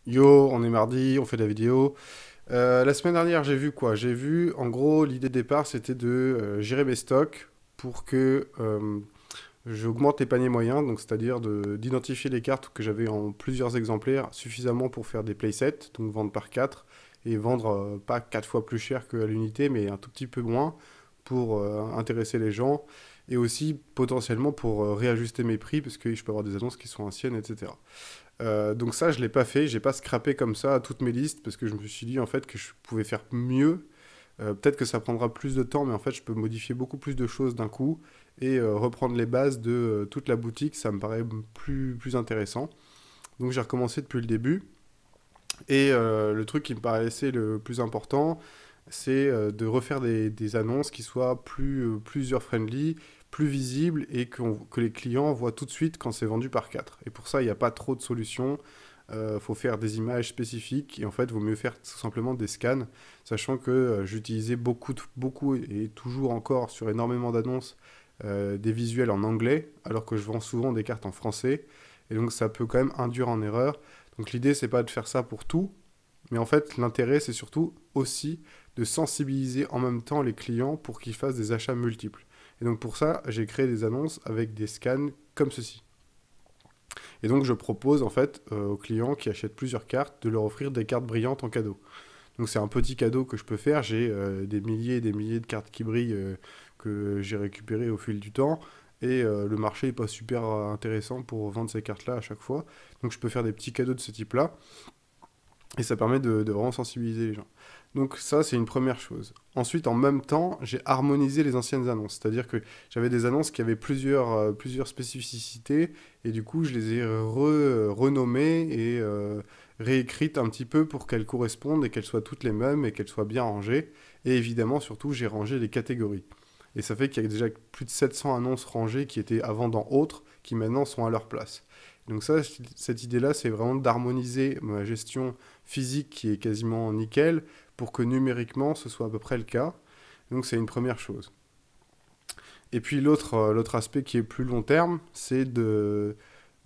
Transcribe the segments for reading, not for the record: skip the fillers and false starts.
Yo, on est mardi, on fait de la vidéo. La semaine dernière, j'ai vu quoi? J'ai vu, en gros, l'idée de départ, c'était de gérer mes stocks pour que j'augmente les paniers moyens, donc c'est-à-dire d'identifier les cartes que j'avais en plusieurs exemplaires suffisamment pour faire des playsets, donc vendre par 4 et vendre pas 4 fois plus cher que à l'unité, mais un tout petit peu moins pour intéresser les gens et aussi potentiellement pour réajuster mes prix parce que je peux avoir des annonces qui sont anciennes, etc. Donc ça, je l'ai pas fait, j'ai pas scrappé comme ça toutes mes listes parce que je me suis dit en fait que je pouvais faire mieux. Peut-être que ça prendra plus de temps, mais en fait, je peux modifier beaucoup plus de choses d'un coup et reprendre les bases de toute la boutique, ça me paraît plus intéressant. Donc j'ai recommencé depuis le début. Et le truc qui me paraissait le plus important, c'est de refaire des annonces qui soient plus user-friendly, plus visibles et que les clients voient tout de suite quand c'est vendu par 4. Et pour ça, il n'y a pas trop de solutions. Faut faire des images spécifiques et en fait, il vaut mieux faire tout simplement des scans, sachant que j'utilisais beaucoup et toujours encore sur énormément d'annonces des visuels en anglais, alors que je vends souvent des cartes en français. Et donc, ça peut quand même induire en erreur. Donc, l'idée, c'est pas de faire ça pour tout, mais en fait, l'intérêt, c'est surtout aussi de sensibiliser en même temps les clients pour qu'ils fassent des achats multiples. Et donc, pour ça, j'ai créé des annonces avec des scans comme ceci. Et donc, je propose en fait aux clients qui achètent plusieurs cartes de leur offrir des cartes brillantes en cadeau. Donc, c'est un petit cadeau que je peux faire. J'ai des milliers et des milliers de cartes qui brillent que j'ai récupérées au fil du temps. Et le marché n'est pas super intéressant pour vendre ces cartes-là à chaque fois. Donc, je peux faire des petits cadeaux de ce type-là. Et ça permet de vraiment sensibiliser les gens. Donc ça, c'est une première chose. Ensuite, en même temps, j'ai harmonisé les anciennes annonces. C'est-à-dire que j'avais des annonces qui avaient plusieurs spécificités, et du coup, je les ai renommées et réécrites un petit peu pour qu'elles correspondent et qu'elles soient toutes les mêmes et qu'elles soient bien rangées. Et évidemment, surtout, j'ai rangé les catégories. Et ça fait qu'il y a déjà plus de 700 annonces rangées qui étaient avant dans autres, qui maintenant sont à leur place. Donc ça, cette idée-là, c'est vraiment d'harmoniser ma gestion physique qui est quasiment nickel pour que numériquement ce soit à peu près le cas. Donc c'est une première chose. Et puis l'autre aspect qui est plus long terme, c'est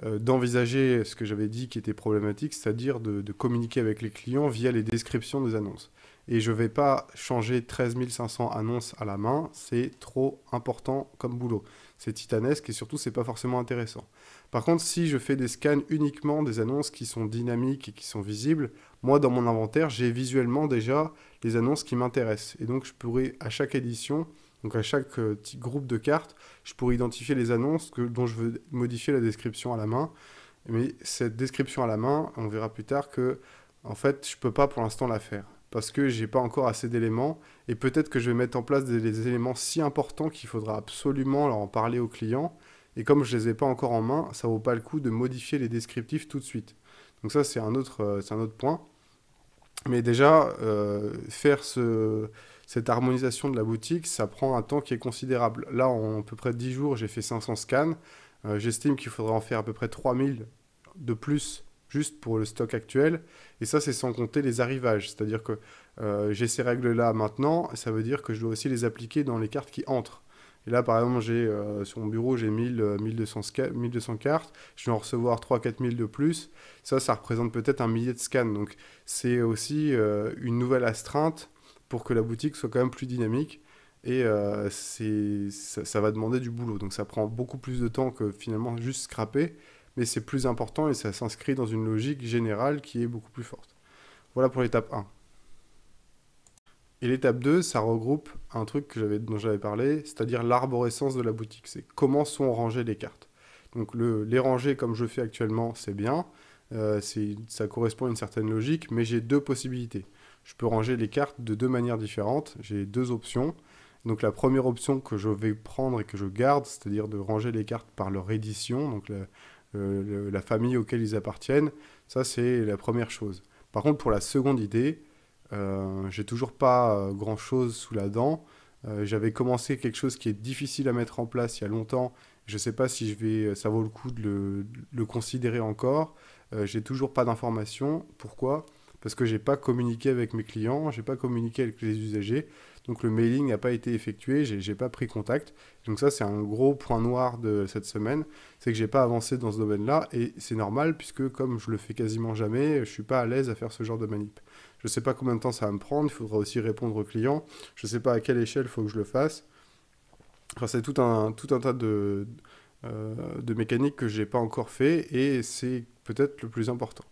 d'envisager ce que j'avais dit qui était problématique, c'est-à-dire de communiquer avec les clients via les descriptions des annonces. Et je ne vais pas changer 13 500 annonces à la main, c'est trop important comme boulot. C'est titanesque et surtout, c'est pas forcément intéressant. Par contre, si je fais des scans uniquement des annonces qui sont dynamiques et qui sont visibles, moi, dans mon inventaire, j'ai visuellement déjà les annonces qui m'intéressent. Et donc, je pourrais, à chaque édition, donc à chaque petit groupe de cartes, je pourrais identifier les annonces dont je veux modifier la description à la main. Mais cette description à la main, on verra plus tard que, en fait, je peux pas pour l'instant la faire. Parce que j'ai pas encore assez d'éléments. Et peut-être que je vais mettre en place des éléments si importants qu'il faudra absolument leur en parler aux clients. Et comme je les ai pas encore en main, ça vaut pas le coup de modifier les descriptifs tout de suite. Donc ça, c'est un autre point. Mais déjà, cette harmonisation de la boutique, ça prend un temps qui est considérable. Là, en à peu près 10 jours, j'ai fait 500 scans. J'estime qu'il faudra en faire à peu près 3000 de plus juste pour le stock actuel. Et ça, c'est sans compter les arrivages. C'est-à-dire que j'ai ces règles-là maintenant, ça veut dire que je dois aussi les appliquer dans les cartes qui entrent. Et là, par exemple, sur mon bureau, j'ai 1200 cartes. Je vais en recevoir 3 4 000 de plus. Ça représente peut-être un millier de scans. Donc, c'est aussi une nouvelle astreinte pour que la boutique soit quand même plus dynamique. Et ça va demander du boulot. Donc, ça prend beaucoup plus de temps que finalement juste scraper. Mais c'est plus important et ça s'inscrit dans une logique générale qui est beaucoup plus forte. Voilà pour l'étape 1. Et l'étape 2, ça regroupe un truc dont j'avais parlé, c'est-à-dire l'arborescence de la boutique. C'est comment sont rangées les cartes. Donc les ranger comme je fais actuellement, c'est bien. Ça correspond à une certaine logique, mais j'ai deux possibilités. Je peux ranger les cartes de deux manières différentes. J'ai deux options. Donc la première option que je vais prendre et que je garde, c'est-à-dire de ranger les cartes par leur édition, donc la famille auquel ils appartiennent, ça c'est la première chose. Par contre, pour la seconde idée, j'ai toujours pas grand-chose sous la dent. J'avais commencé quelque chose qui est difficile à mettre en place il y a longtemps. Je ne sais pas si ça vaut le coup de le considérer encore. J'ai toujours pas d'informations. Pourquoi? Parce que j'ai pas communiqué avec mes clients, j'ai pas communiqué avec les usagers. donc le mailing n'a pas été effectué, j'ai pas pris contact. Donc ça, c'est un gros point noir de cette semaine, c'est que j'ai pas avancé dans ce domaine-là, et c'est normal, puisque comme je le fais quasiment jamais, je suis pas à l'aise à faire ce genre de manip. Je sais pas combien de temps ça va me prendre, il faudra aussi répondre aux clients, je sais pas à quelle échelle il faut que je le fasse. Enfin, c'est tout un tas de mécaniques que j'ai pas encore fait, et c'est peut-être le plus important.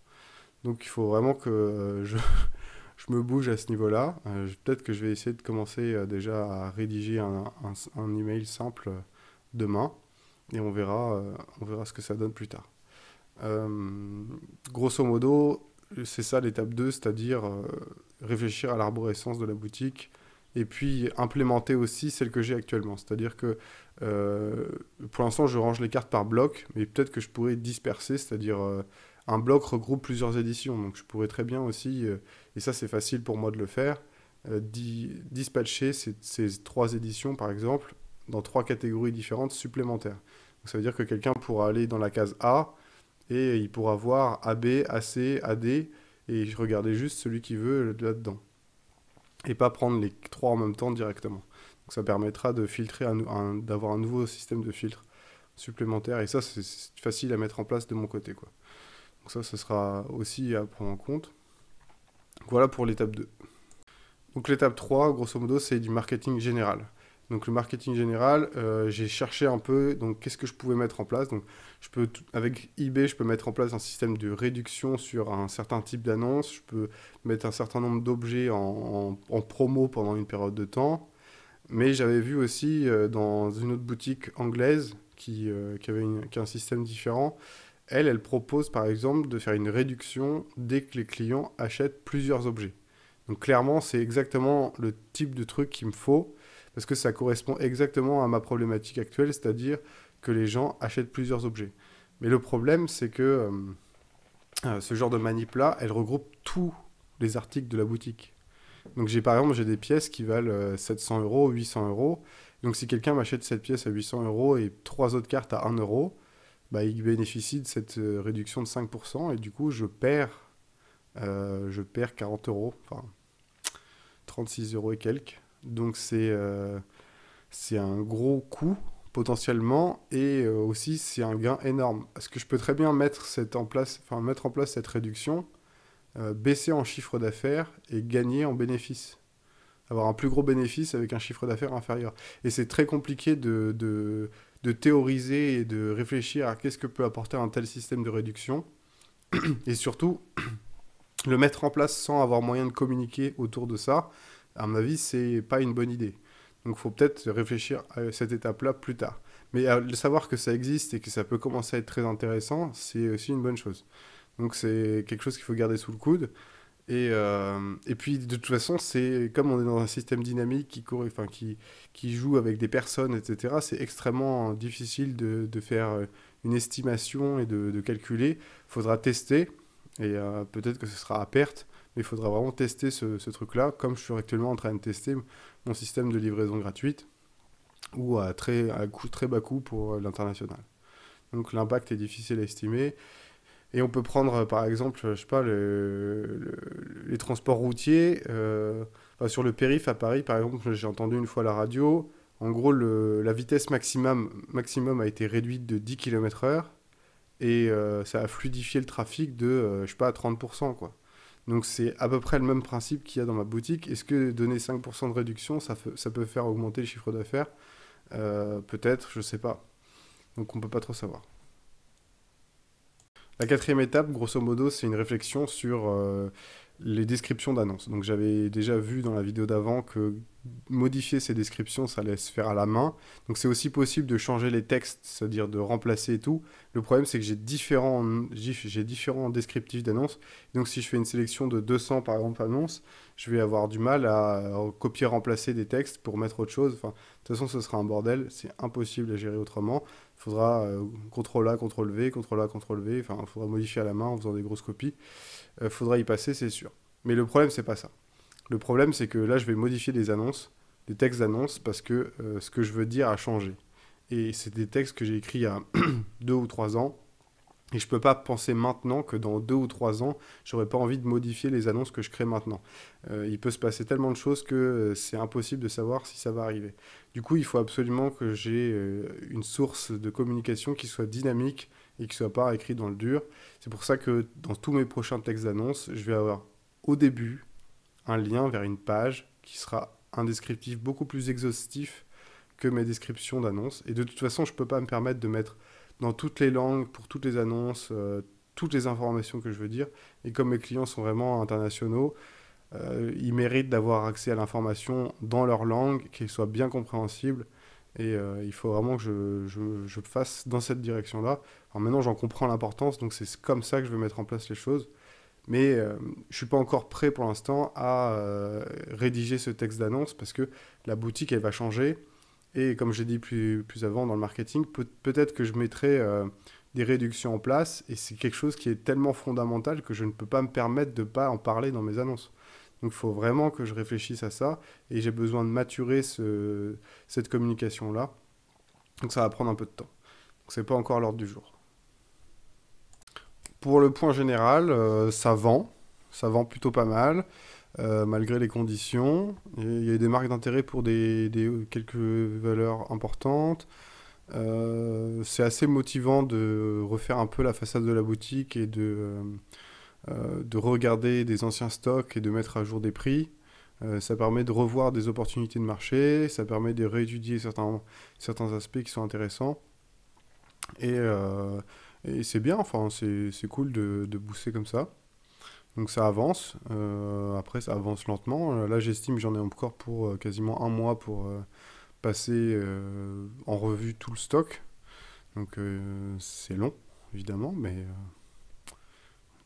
Donc il faut vraiment que je me bouge à ce niveau-là. Peut-être que je vais essayer de commencer déjà à rédiger un email simple demain, et on verra ce que ça donne plus tard. Grosso modo, c'est ça l'étape 2, c'est-à-dire réfléchir à l'arborescence de la boutique, et puis implémenter aussi celle que j'ai actuellement. C'est-à-dire que pour l'instant, je range les cartes par bloc, mais peut-être que je pourrais disperser, c'est-à-dire un bloc regroupe plusieurs éditions. Donc je pourrais très bien aussi, et ça c'est facile pour moi de le faire, dispatcher ces 3 éditions, par exemple, dans 3 catégories différentes supplémentaires. Donc ça veut dire que quelqu'un pourra aller dans la case A, et il pourra voir AB, AC, AD, et regarder juste celui qu'il veut là-dedans. Et pas prendre les 3 en même temps directement. Donc ça permettra de filtrer, d'avoir un nouveau système de filtre supplémentaire, et ça c'est facile à mettre en place de mon côté, quoi. Donc ça, ce sera aussi à prendre en compte. Voilà pour l'étape 2. Donc l'étape 3, grosso modo, c'est du marketing général. Donc le marketing général, j'ai cherché un peu, donc qu'est-ce que je pouvais mettre en place. Donc avec eBay, je peux mettre en place un système de réduction sur un certain type d'annonce. Je peux mettre un certain nombre d'objets en promo pendant une période de temps. Mais j'avais vu aussi dans une autre boutique anglaise qui a un système différent. Elle propose par exemple de faire une réduction dès que les clients achètent plusieurs objets. Donc clairement, c'est exactement le type de truc qu'il me faut, parce que ça correspond exactement à ma problématique actuelle, c'est-à-dire que les gens achètent plusieurs objets. Mais le problème, c'est que ce genre de manip-là, elle regroupe tous les articles de la boutique. Donc par exemple, j'ai des pièces qui valent 700 euros, 800 euros. Donc si quelqu'un m'achète cette pièce à 800 euros et 3 autres cartes à 1 euro, bah, il bénéficie de cette réduction de 5%, et du coup, je perds 40 euros, enfin 36 euros et quelques. Donc c'est un gros coût potentiellement, et aussi c'est un gain énorme. Parce que je peux très bien mettre en place cette réduction, baisser en chiffre d'affaires et gagner en bénéfice. Avoir un plus gros bénéfice avec un chiffre d'affaires inférieur. Et c'est très compliqué de théoriser et de réfléchir à qu'est-ce que peut apporter un tel système de réduction. Et surtout, le mettre en place sans avoir moyen de communiquer autour de ça, à mon avis, c'est pas une bonne idée. Donc il faut peut-être réfléchir à cette étape-là plus tard. Mais savoir que ça existe et que ça peut commencer à être très intéressant, c'est aussi une bonne chose. Donc c'est quelque chose qu'il faut garder sous le coude. Et puis de toute façon, c'est comme on est dans un système dynamique qui joue avec des personnes, etc., c'est extrêmement difficile de faire une estimation et de calculer. Il faudra tester, et peut-être que ce sera à perte, mais il faudra vraiment tester ce truc-là, comme je suis actuellement en train de tester mon système de livraison gratuite, ou à très bas coût pour l'international. Donc l'impact est difficile à estimer. Et on peut prendre, par exemple, je sais pas, les transports routiers. Sur le périph' à Paris, par exemple, j'ai entendu une fois à la radio. En gros, la vitesse maximum a été réduite de 10 km/h. Et ça a fluidifié le trafic de, je sais pas, à 30%, quoi. Donc c'est à peu près le même principe qu'il y a dans ma boutique. Est-ce que donner 5% de réduction, ça peut faire augmenter le chiffre d'affaires? Peut-être, je sais pas. Donc on peut pas trop savoir. La 4e étape, grosso modo, c'est une réflexion sur les descriptions d'annonces. Donc j'avais déjà vu dans la vidéo d'avant que modifier ces descriptions, ça allait se faire à la main. Donc c'est aussi possible de changer les textes, c'est-à-dire de remplacer et tout. Le problème, c'est que j'ai différents descriptifs d'annonces. Donc si je fais une sélection de 200, par exemple, annonces, je vais avoir du mal à copier-remplacer des textes pour mettre autre chose. Enfin, de toute façon, ce sera un bordel. C'est impossible à gérer autrement. Il faudra CTRL-A, CTRL-V, CTRL-A, CTRL-V. Enfin, il faudra modifier à la main en faisant des grosses copies. Il faudra y passer, c'est sûr. Mais le problème, c'est pas ça. Le problème, c'est que là, je vais modifier des annonces, des textes d'annonces, parce que ce que je veux dire a changé. Et c'est des textes que j'ai écrits il y a 2 ou 3 ans. Et je peux pas penser maintenant que dans 2 ou 3 ans, j'aurais pas envie de modifier les annonces que je crée maintenant. Il peut se passer tellement de choses que c'est impossible de savoir si ça va arriver. Du coup, il faut absolument que j'ai une source de communication qui soit dynamique et qui soit pas écrite dans le dur. C'est pour ça que dans tous mes prochains textes d'annonce, je vais avoir au début un lien vers une page qui sera un descriptif beaucoup plus exhaustif que mes descriptions d'annonces. Et de toute façon, je ne peux pas me permettre de mettre dans toutes les langues, pour toutes les annonces, toutes les informations que je veux dire. Et comme mes clients sont vraiment internationaux, ils méritent d'avoir accès à l'information dans leur langue, qu'elle soit bien compréhensible. Et il faut vraiment que je fasse dans cette direction-là. Alors maintenant, j'en comprends l'importance, donc c'est comme ça que je veux mettre en place les choses. Mais je suis pas encore prêt pour l'instant à rédiger ce texte d'annonce parce que la boutique, elle va changer. Et comme j'ai dit plus avant dans le marketing, peut-être que je mettrai des réductions en place. Et c'est quelque chose qui est tellement fondamental que je ne peux pas me permettre de ne pas en parler dans mes annonces. Donc il faut vraiment que je réfléchisse à ça. Et j'ai besoin de maturer cette communication-là. Donc ça va prendre un peu de temps. Donc c'est pas encore à l'ordre du jour. Pour le point général, ça vend. Ça vend plutôt pas mal, malgré les conditions. Et il y a des marques d'intérêt pour quelques valeurs importantes. C'est assez motivant de refaire un peu la façade de la boutique et de regarder des anciens stocks et de mettre à jour des prix. Ça permet de revoir des opportunités de marché, ça permet de réétudier certains aspects qui sont intéressants. Et, euh, et c'est bien, enfin, c'est cool de booster comme ça. Donc ça avance. Après, ça avance lentement. Là, j'estime que j'en ai encore pour quasiment un mois pour passer en revue tout le stock. Donc c'est long, évidemment, mais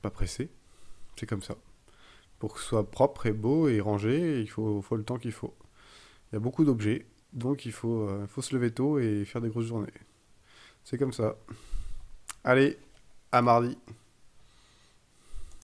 pas pressé. C'est comme ça. Pour que ce soit propre et beau et rangé, faut le temps qu'il faut. Il y a beaucoup d'objets, donc il faut se lever tôt et faire des grosses journées. C'est comme ça. Allez, à mardi.